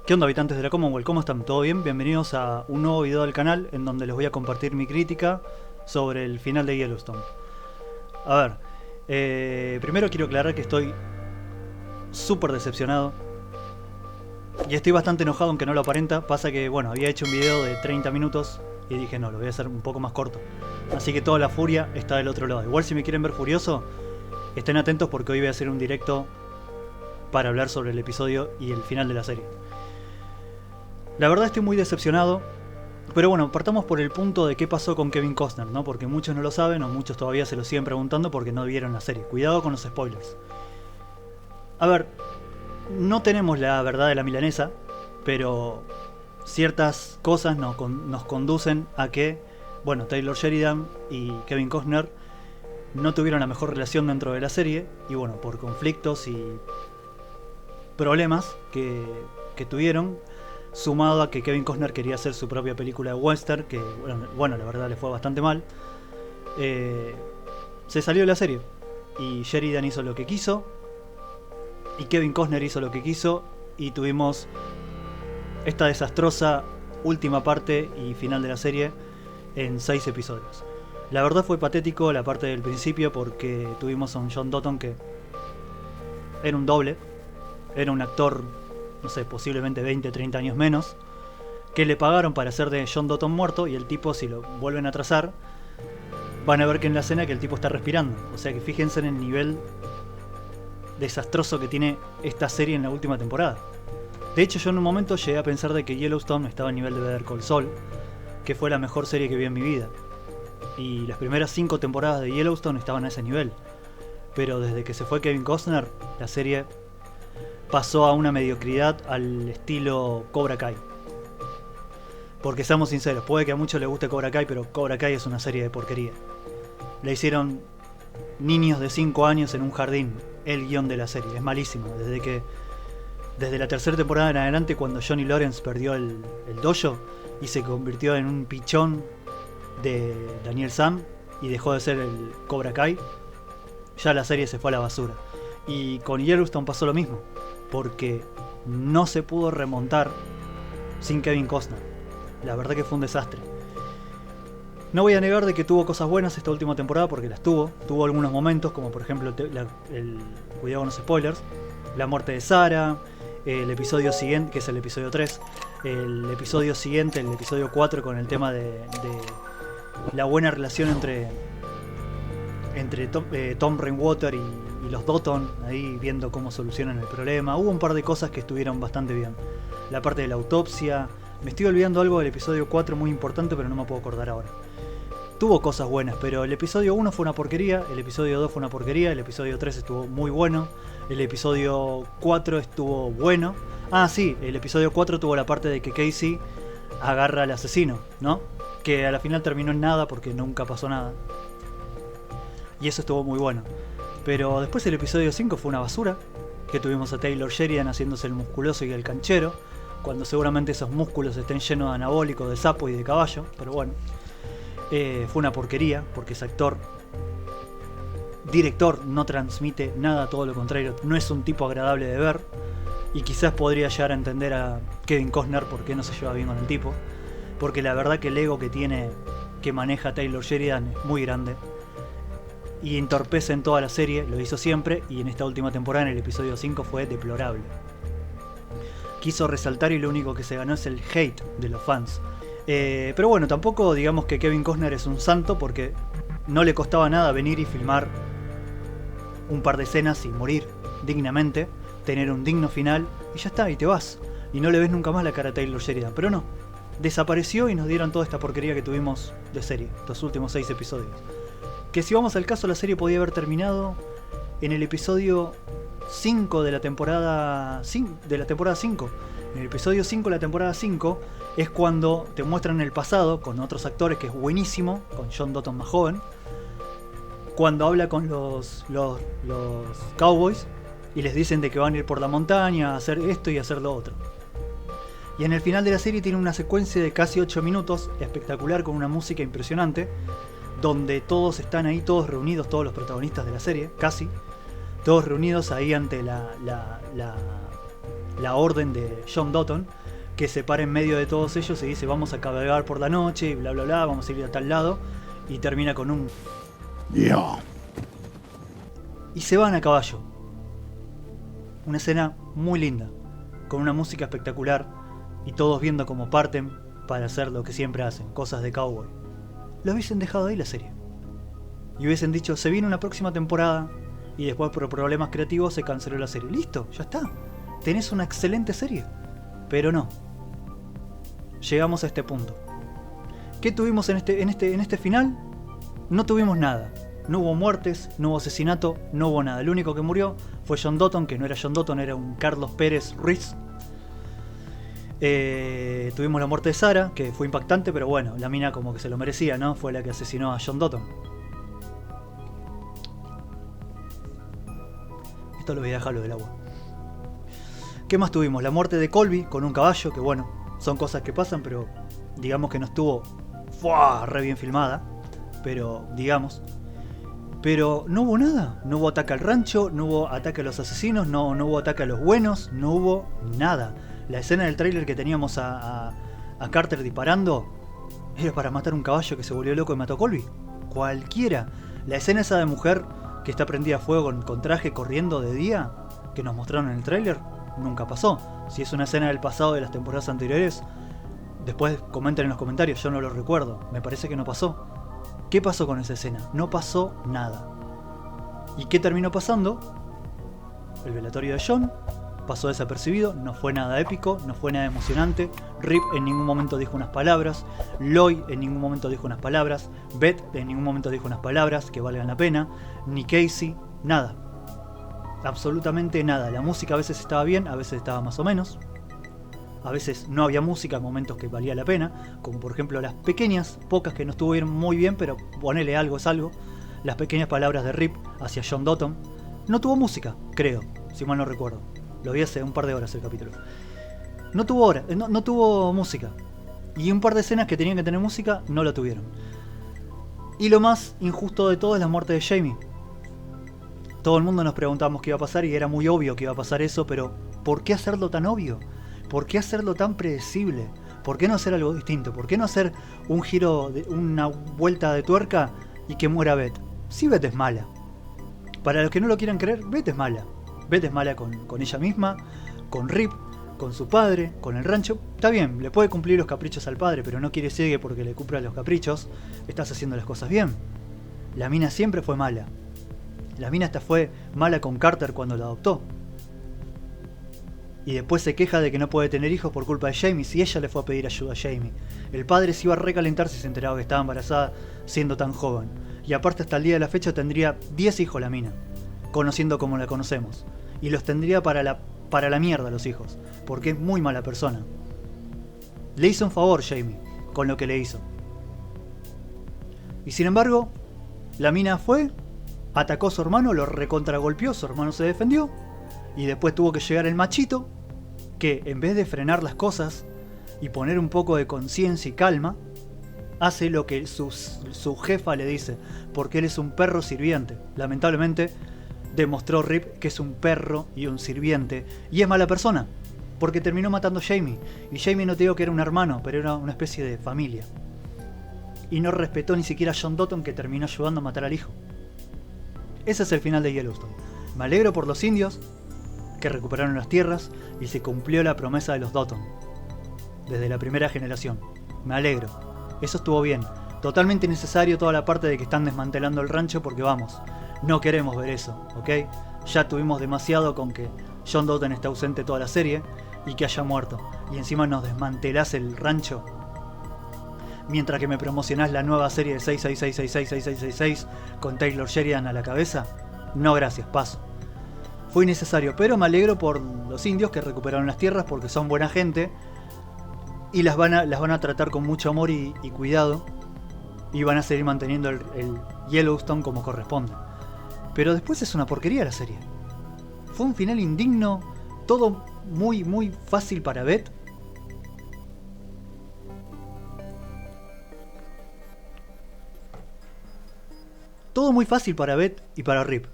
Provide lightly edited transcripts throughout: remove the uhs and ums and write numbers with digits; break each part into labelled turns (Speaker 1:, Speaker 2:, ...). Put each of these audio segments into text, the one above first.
Speaker 1: ¿Qué onda, habitantes de la Commonwealth? ¿Cómo están? ¿Todo bien? Bienvenidos a un nuevo video del canal en donde les voy a compartir mi crítica sobre el final de Yellowstone. A ver, primero quiero aclarar que estoy súper decepcionado y estoy bastante enojado, aunque no lo aparenta. Pasa que, bueno, había hecho un video de 30 minutos y dije no, lo voy a hacer un poco más corto. Así que toda la furia está del otro lado. Igual si me quieren ver furioso, estén atentos porque hoy voy a hacer un directo para hablar sobre el episodio y el final de la serie. La verdad estoy muy decepcionado, pero bueno, partamos por el punto de qué pasó con Kevin Costner, ¿no? Porque muchos no lo saben o muchos todavía se lo siguen preguntando porque no vieron la serie. Cuidado con los spoilers. A ver, no tenemos la verdad de la milanesa, pero ciertas cosas nos conducen a que, bueno, Taylor Sheridan y Kevin Costner no tuvieron la mejor relación dentro de la serie y bueno, por conflictos y problemas que tuvieron, sumado a que Kevin Costner quería hacer su propia película de western, que bueno, la verdad le fue bastante mal, se salió de la serie y Sheridan hizo lo que quiso y Kevin Costner hizo lo que quiso y tuvimos esta desastrosa última parte y final de la serie en 6 episodios. La verdad fue patético la parte del principio porque tuvimos a un John Dutton que era un doble, era un actor, no sé, posiblemente 20, 30 años menos, que le pagaron para hacer de John Dutton muerto, y el tipo, si lo vuelven a trazar, van a ver que en la escena que el tipo está respirando. O sea que fíjense en el nivel desastroso que tiene esta serie en la última temporada. De hecho, yo en un momento llegué a pensar de que Yellowstone estaba a nivel de Better Call Saul, que fue la mejor serie que vi en mi vida. Y las primeras 5 temporadas de Yellowstone estaban a ese nivel. Pero desde que se fue Kevin Costner, la serie pasó a una mediocridad al estilo Cobra Kai. Porque seamos sinceros, puede que a muchos les guste Cobra Kai, pero Cobra Kai es una serie de porquería. Le hicieron niños de 5 años en un jardín el guión de la serie, es malísimo. Desde la tercera temporada en adelante, cuando Johnny Lawrence perdió el dojo y se convirtió en un pichón de Daniel Sam y dejó de ser el Cobra Kai, ya la serie se fue a la basura. Y con Yellowstone pasó lo mismo, porque no se pudo remontar sin Kevin Costner. La verdad que fue un desastre. No voy a negar de que tuvo cosas buenas esta última temporada, porque las tuvo. Tuvo algunos momentos, como por ejemplo cuidado con los spoilers, la muerte de Sarah, el episodio siguiente, que es el episodio 3, el episodio siguiente, el episodio 4, con el tema de la buena relación entre Tom Rainwater y los Dutton, ahí viendo cómo solucionan el problema. Hubo un par de cosas que estuvieron bastante bien. La parte de la autopsia. Me estoy olvidando algo del episodio 4 muy importante, pero no me puedo acordar ahora. Tuvo cosas buenas, pero el episodio 1 fue una porquería, el episodio 2 fue una porquería, el episodio 3 estuvo muy bueno, el episodio 4 estuvo bueno. Ah, sí, el episodio 4 tuvo la parte de que Casey agarra al asesino, ¿no? Que a la final terminó en nada porque nunca pasó nada. Y eso estuvo muy bueno. Pero después el episodio 5 fue una basura, que tuvimos a Taylor Sheridan haciéndose el musculoso y el canchero, cuando seguramente esos músculos estén llenos de anabólicos, de sapo y de caballo, pero bueno. Fue una porquería, porque ese director no transmite nada, todo lo contrario, no es un tipo agradable de ver, y quizás podría llegar a entender a Kevin Costner por qué no se lleva bien con el tipo, porque la verdad que el ego que maneja Taylor Sheridan es muy grande, y entorpece en toda la serie, lo hizo siempre, y en esta última temporada, en el episodio 5, fue deplorable. Quiso resaltar y lo único que se ganó es el hate de los fans. Pero bueno, tampoco digamos que Kevin Costner es un santo, porque no le costaba nada venir y filmar un par de escenas y morir dignamente, tener un digno final y ya está, y te vas. Y no le ves nunca más la cara a Taylor Sheridan. Pero no, desapareció y nos dieron toda esta porquería que tuvimos de serie, los últimos 6 episodios. Que si vamos al caso, la serie podía haber terminado en el episodio 5 de la temporada 5. En el episodio 5 de la temporada 5 es cuando te muestran el pasado con otros actores, que es buenísimo, con John Dutton más joven, cuando habla con los cowboys y les dicen de que van a ir por la montaña a hacer esto y a hacer lo otro. Y en el final de la serie tiene una secuencia de casi 8 minutos, espectacular, con una música impresionante, donde todos están ahí, todos reunidos, todos los protagonistas de la serie, casi todos reunidos ahí ante la orden de John Dotton, que se para en medio de todos ellos y dice vamos a cabalgar por la noche y bla bla bla, vamos a ir a tal lado, y termina con un
Speaker 2: Yeah.
Speaker 1: y se van a caballo. Una escena muy linda, con una música espectacular y todos viendo cómo parten para hacer lo que siempre hacen, cosas de cowboy. Lo hubiesen dejado ahí la serie y hubiesen dicho se viene una próxima temporada y después por problemas creativos se canceló la serie. Listo, ya está, tenés una excelente serie. Pero no, llegamos a este punto. ¿Qué tuvimos en este final? No tuvimos nada. No hubo muertes, no hubo asesinato, no hubo nada. El único que murió fue John Dotton, que no era John Dotton, era un Carlos Pérez Ruiz. Tuvimos la muerte de Sarah, que fue impactante, pero bueno, la mina como que se lo merecía, ¿no? Fue la que asesinó a John Dotton. Esto lo voy a dejarlo del agua. ¿Qué más tuvimos? La muerte de Colby con un caballo, que bueno, son cosas que pasan, pero digamos que no estuvo re bien filmada. Pero digamos. Pero no hubo nada. No hubo ataque al rancho, no hubo ataque a los asesinos, no hubo ataque a los buenos, no hubo nada. La escena del tráiler que teníamos a Carter disparando era para matar un caballo que se volvió loco y mató a Colby. Cualquiera. La escena esa de mujer que está prendida a fuego con traje corriendo de día, que nos mostraron en el tráiler, nunca pasó. Si es una escena del pasado de las temporadas anteriores, después comenten en los comentarios, yo no lo recuerdo. Me parece que no pasó. ¿Qué pasó con esa escena? No pasó nada. ¿Y qué terminó pasando? El velatorio de John pasó desapercibido, no fue nada épico, no fue nada emocionante. Rip en ningún momento dijo unas palabras, Lloyd en ningún momento dijo unas palabras, Beth en ningún momento dijo unas palabras que valgan la pena, ni Casey, nada. Absolutamente nada. La música a veces estaba bien, a veces estaba más o menos. A veces no había música en momentos que valía la pena, como por ejemplo las pequeñas, pocas que no estuvieron muy bien, pero ponele algo es algo. Las pequeñas palabras de Rip hacia John Dotton. No tuvo música, creo, si mal no recuerdo. Lo vi hace un par de horas el capítulo. No tuvo música. Y un par de escenas que tenían que tener música, no la tuvieron. Y lo más injusto de todo es la muerte de Jamie. Todo el mundo nos preguntábamos qué iba a pasar y era muy obvio que iba a pasar eso, pero ¿por qué hacerlo tan obvio? ¿Por qué hacerlo tan predecible? ¿Por qué no hacer algo distinto? ¿Por qué no hacer un giro, una vuelta de tuerca y que muera Beth? Sí, Beth es mala. Para los que no lo quieran creer, Beth es mala. Beth es mala con ella misma, con Rip, con su padre, con el rancho. Está bien, le puede cumplir los caprichos al padre, pero no quiere decir que porque le cumpla los caprichos estás haciendo las cosas bien. La mina siempre fue mala. La mina hasta fue mala con Carter cuando la adoptó. Y después se queja de que no puede tener hijos por culpa de Jamie, si ella le fue a pedir ayuda a Jamie. El padre se iba a recalentar si se enteraba que estaba embarazada siendo tan joven. Y aparte hasta el día de la fecha tendría 10 hijos la mina, conociendo como la conocemos. Y los tendría para la mierda los hijos, porque es muy mala persona. Le hizo un favor Jamie con lo que le hizo. Y sin embargo, la mina fue, atacó a su hermano, lo recontragolpeó, su hermano se defendió. Y después tuvo que llegar el machito, que en vez de frenar las cosas y poner un poco de conciencia y calma, hace lo que su jefa le dice, porque él es un perro sirviente. Lamentablemente demostró Rip que es un perro y un sirviente, y es mala persona, porque terminó matando a Jamie. Y Jamie no te digo que era un hermano, pero era una especie de familia. Y no respetó ni siquiera a John Dotton, que terminó ayudando a matar al hijo. Ese es el final de Yellowstone. Me alegro por los indios que recuperaron las tierras y se cumplió la promesa de los Dotton desde la primera generación. Me alegro, eso estuvo bien. Totalmente innecesario toda la parte de que están desmantelando el rancho, porque vamos, no queremos ver eso, ¿ok? Ya tuvimos demasiado con que John Dotton esté ausente toda la serie y que haya muerto, y encima nos desmantelás el rancho mientras que me promocionás la nueva serie de 666666666 con Taylor Sheridan a la cabeza. No, gracias, paso. Fue innecesario, pero me alegro por los indios que recuperaron las tierras, porque son buena gente y las van a tratar con mucho amor y cuidado, y van a seguir manteniendo el Yellowstone como corresponde. Pero después es una porquería la serie. Fue un final indigno, todo muy muy fácil para Beth. Todo muy fácil para Beth y para Rip.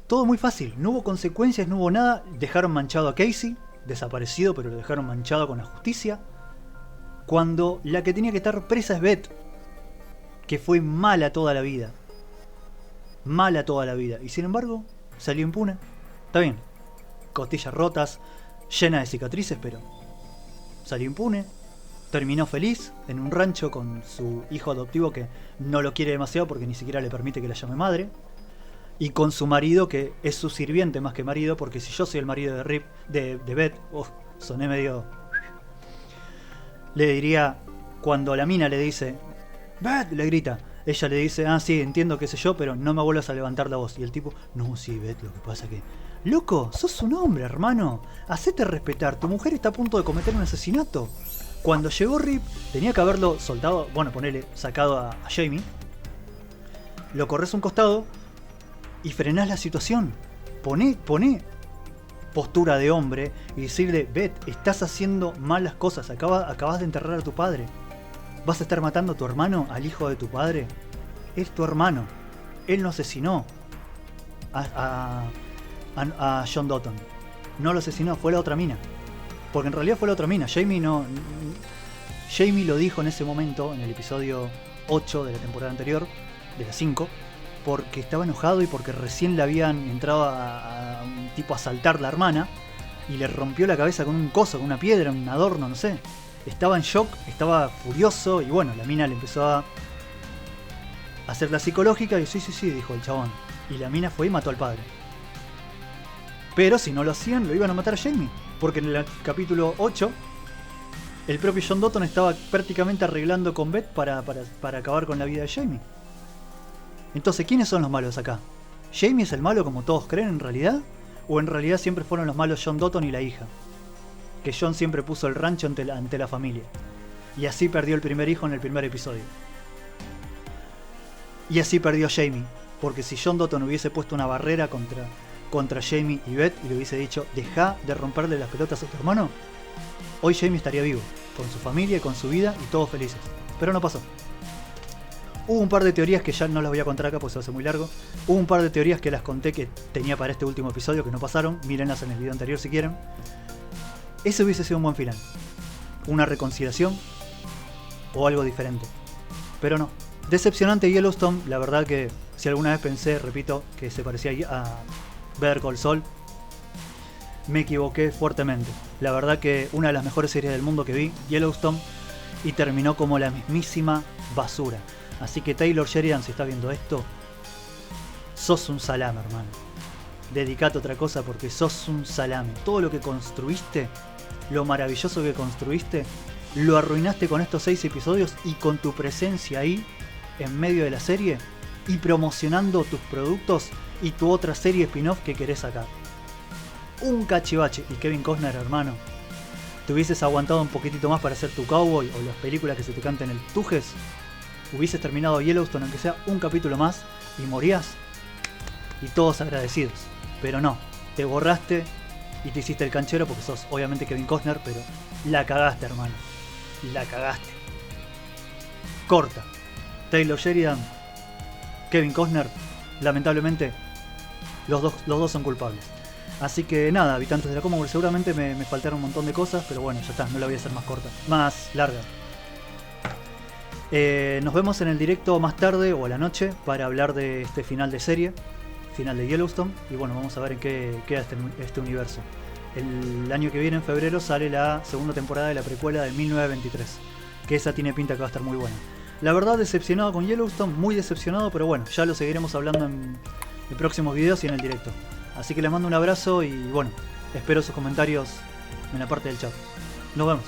Speaker 1: Todo muy fácil, no hubo consecuencias, no hubo nada. Dejaron manchado a Casey, desaparecido, pero lo dejaron manchado con la justicia. Cuando la que tenía que estar presa es Beth, que fue mala toda la vida. Mala toda la vida. Y sin embargo, salió impune. Está bien, costillas rotas, llena de cicatrices, pero salió impune. Terminó feliz en un rancho con su hijo adoptivo, que no lo quiere demasiado porque ni siquiera le permite que la llame madre. Y con su marido, que es su sirviente más que marido, porque si yo soy el marido de Beth, soné medio... Le diría, cuando la mina le dice, Beth, le grita, ella le dice, ah, sí, entiendo, qué sé yo, pero no me vuelvas a levantar la voz. Y el tipo, no, sí, Beth, lo que pasa que... Loco, sos un hombre, hermano. Hacete respetar, tu mujer está a punto de cometer un asesinato. Cuando llegó Rip, tenía que haberlo soltado, bueno, ponele, sacado a Jamie. Lo corres a un costado y frenás la situación. Poné postura de hombre y decirle, Beth, estás haciendo malas cosas, acabas de enterrar a tu padre. ¿Vas a estar matando a tu hermano, al hijo de tu padre? Es tu hermano. Él no asesinó a John Dutton. No lo asesinó, fue la otra mina. Porque en realidad fue la otra mina. Jamie lo dijo en ese momento, en el episodio 8 de la temporada anterior, de la 5, porque estaba enojado y porque recién le habían entrado a un tipo a asaltar la hermana y le rompió la cabeza con un coso, con una piedra, un adorno, no sé. Estaba en shock, estaba furioso y bueno, la mina le empezó a hacer la psicológica y sí, dijo el chabón. Y la mina fue y mató al padre. Pero si no lo hacían, lo iban a matar a Jamie. Porque en el capítulo 8, el propio John Dutton estaba prácticamente arreglando con Beth para acabar con la vida de Jamie. Entonces, ¿quiénes son los malos acá? ¿Jamie es el malo como todos creen en realidad? ¿O en realidad siempre fueron los malos John Dutton y la hija? Que John siempre puso el rancho ante la familia. Y así perdió el primer hijo en el primer episodio. Y así perdió Jamie. Porque si John Dutton hubiese puesto una barrera contra Jamie y Beth y le hubiese dicho, deja de romperle las pelotas a tu hermano, hoy Jamie estaría vivo, con su familia, con su vida y todos felices. Pero no pasó. Hubo un par de teorías que ya no las voy a contar acá porque se hace muy largo. Hubo un par de teorías que las conté que tenía para este último episodio que no pasaron. Mírenlas en el video anterior si quieren. Ese hubiese sido un buen final. Una reconciliación o algo diferente. Pero no. Decepcionante Yellowstone. La verdad que si alguna vez pensé, repito, que se parecía a Better Call Saul, me equivoqué fuertemente. La verdad que una de las mejores series del mundo que vi, Yellowstone, y terminó como la mismísima basura. Así que Taylor Sheridan, si estás viendo esto, sos un salame, hermano. Dedicate a otra cosa porque sos un salame. Todo lo que construiste, lo maravilloso que construiste, lo arruinaste con estos 6 episodios y con tu presencia ahí, en medio de la serie, y promocionando tus productos y tu otra serie spin-off que querés sacar. Un cachivache. Y Kevin Costner, hermano, te hubieses aguantado un poquitito más para hacer tu cowboy o las películas que se te canten el tujes, hubieses terminado Yellowstone aunque sea un capítulo más y morías y todos agradecidos. Pero no, te borraste y te hiciste el canchero porque sos obviamente Kevin Costner, pero la cagaste, hermano. La cagaste. Corta. Taylor Sheridan, Kevin Costner, lamentablemente los dos son culpables. Así que nada, habitantes de la Commonwealth, seguramente me faltaron un montón de cosas, pero bueno, ya está, no la voy a hacer más corta, más larga. Nos vemos en el directo más tarde o a la noche para hablar de este final de serie, final de Yellowstone, y bueno, vamos a ver en qué queda este universo. El año que viene, en febrero, sale la segunda temporada de la precuela de 1923, que esa tiene pinta que va a estar muy buena. La verdad, decepcionado con Yellowstone, muy decepcionado, pero bueno, ya lo seguiremos hablando en próximos videos y en el directo. Así que les mando un abrazo y bueno, espero sus comentarios en la parte del chat. Nos vemos.